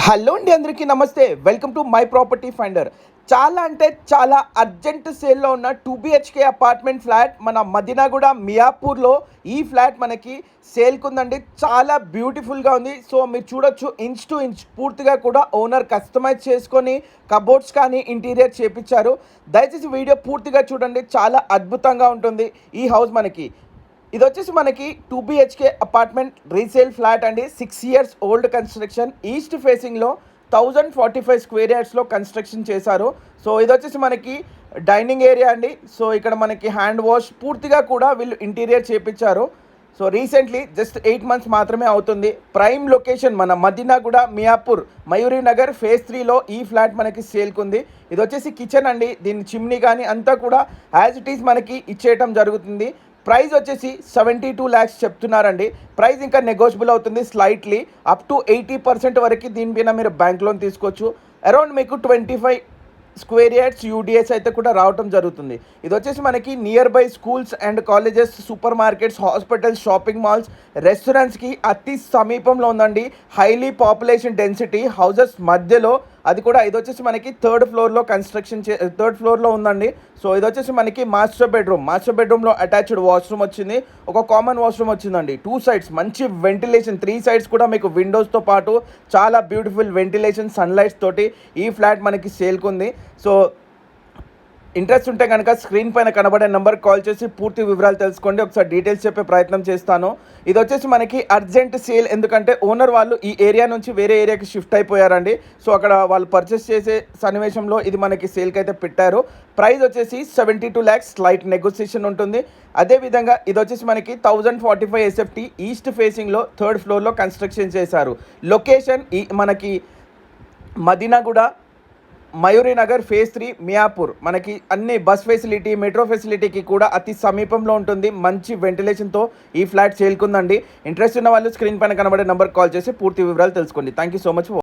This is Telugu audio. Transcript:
హలో అండి, అందరికీ నమస్తే. Welcome to my property finder. చాలా అంటే చాలా అర్జెంట్ సేల్లో ఉన్న 2 BHK అపార్ట్మెంట్ ఫ్లాట్ మన మదీనాగూడ మియాపూర్లో ఈ ఫ్లాట్ మనకి సేల్కుందండి. చాలా బ్యూటిఫుల్గా ఉంది. సో మీరు చూడొచ్చు, ఇంచ్ టు ఇంచ్ పూర్తిగా కూడా ఓనర్ కస్టమైజ్ చేసుకొని కబోర్డ్స్ కానీ ఇంటీరియర్ చేపించారు. దయచేసి వీడియో పూర్తిగా చూడండి, చాలా అద్భుతంగా ఉంటుంది ఈ హౌస్. ఇది వచ్చేసి మనకి 2 BHK అపార్ట్మెంట్ రీసేల్ ఫ్లాట్ అండి. 6 years ఓల్డ్ కన్స్ట్రక్షన్. ఈస్ట్ ఫేసింగ్లో 1045 స్క్వేర్ యార్డ్స్లో కన్స్ట్రక్షన్ చేశారు. సో ఇది వచ్చేసి మనకి డైనింగ్ ఏరియా అండి. సో ఇక్కడ మనకి హ్యాండ్ వాష్ పూర్తిగా కూడా వీళ్ళు ఇంటీరియర్ చేపించారు. సో రీసెంట్లీ జస్ట్ 8 months మాత్రమే అవుతుంది. ప్రైమ్ లొకేషన్ మన మదీనాగూడ మియాపూర్ మయూరి నగర్ ఫేజ్ 3లో ఈ ఫ్లాట్ మనకి సేల్కుంది. ఇది వచ్చేసి కిచెన్ అండి. దీని చిమ్నీ కానీ అంతా కూడా యాజ్ ఇట్ ఈస్ మనకి ఇచ్చేయటం జరుగుతుంది. ప్రైస్ వచ్చేసి 72 lakhs చెప్తున్నారండి. ప్రైస్ ఇంకా నెగోషియబుల్ అవుతుంది స్లైట్లీ. అప్ టు 80% వరకు దీనిపైన మీరు బ్యాంక్ లోన్ తీసుకోవచ్చు. అరౌండ్ మీకు 25 స్క్వేర్ యార్డ్స్ యూడిఎస్ అయితే కూడా రావటం జరుగుతుంది. ఇది వచ్చేసి మనకి nearby schools and colleges, supermarkets, hospitals, shopping malls, రెస్టారెంట్స్కి అతి సమీపంలో ఉందండి. హైలీ పాపులేషన్ డెన్సిటీ హౌజెస్ మధ్యలో, అది కూడా ఇది వచ్చేసి మనకి థర్డ్ ఫ్లోర్లో ఉందండి. సో ఇది వచ్చేసి మనకి మాస్టర్ బెడ్రూమ్లో అటాచ్డ్ వాష్రూమ్ వచ్చింది. ఒక కామన్ వాష్రూమ్ వచ్చిందండి. 2 sides మంచి వెంటిలేషన్, 3 sides కూడా మీకు విండోస్తో పాటు చాలా బ్యూటిఫుల్ వెంటిలేషన్, సన్లైట్స్ తోటి ఈ ఫ్లాట్ మనకి సేల్కుంది. సో ఇంట్రెస్ట్ ఉంటే కనుక స్క్రీన్ పైన కనబడే నెంబర్ కాల్ చేసి పూర్తి వివరాలు తెలుసుకోండి. ఒకసారి డీటెయిల్స్ చెప్పే ప్రయత్నం చేస్తాను. ఇది వచ్చేసి మనకి అర్జెంట్ సేల్, ఎందుకంటే ఓనర్ వాళ్ళు ఈ ఏరియా నుంచి వేరే ఏరియాకి షిఫ్ట్ అయిపోయారండి. సో అక్కడ వాళ్ళు పర్చేస్ చేసే సన్నివేశంలో ఇది మనకి సేల్కి అయితే పెట్టారు. ప్రైస్ వచ్చేసి 72 lakhs, స్లైట్ నెగోసియేషన్ ఉంటుంది. అదేవిధంగా ఇది వచ్చేసి మనకి 1045 SFT ఈస్ట్ ఫేసింగ్లో థర్డ్ ఫ్లోర్లో కన్స్ట్రక్షన్ చేశారు. లొకేషన్ మనకి మదీనాగూడ మయూరి నగర్ ఫేజ్ 3 మియాపూర్. మనకి అన్ని బస్ ఫెసిలిటీ, మెట్రో ఫెసిలిటీకి కూడా అతి సమీపంలో ఉంటుంది. మంచి వెంటిలేషన్తో ఈ ఫ్లాట్ సేల్కుందండి. ఇంట్రెస్ట్ ఉన్న వాళ్ళు స్క్రీన్ పైన కనబడే నెంబర్ కాల్ చేసి పూర్తి వివరాలు తెలుసుకోండి. Thank you so much.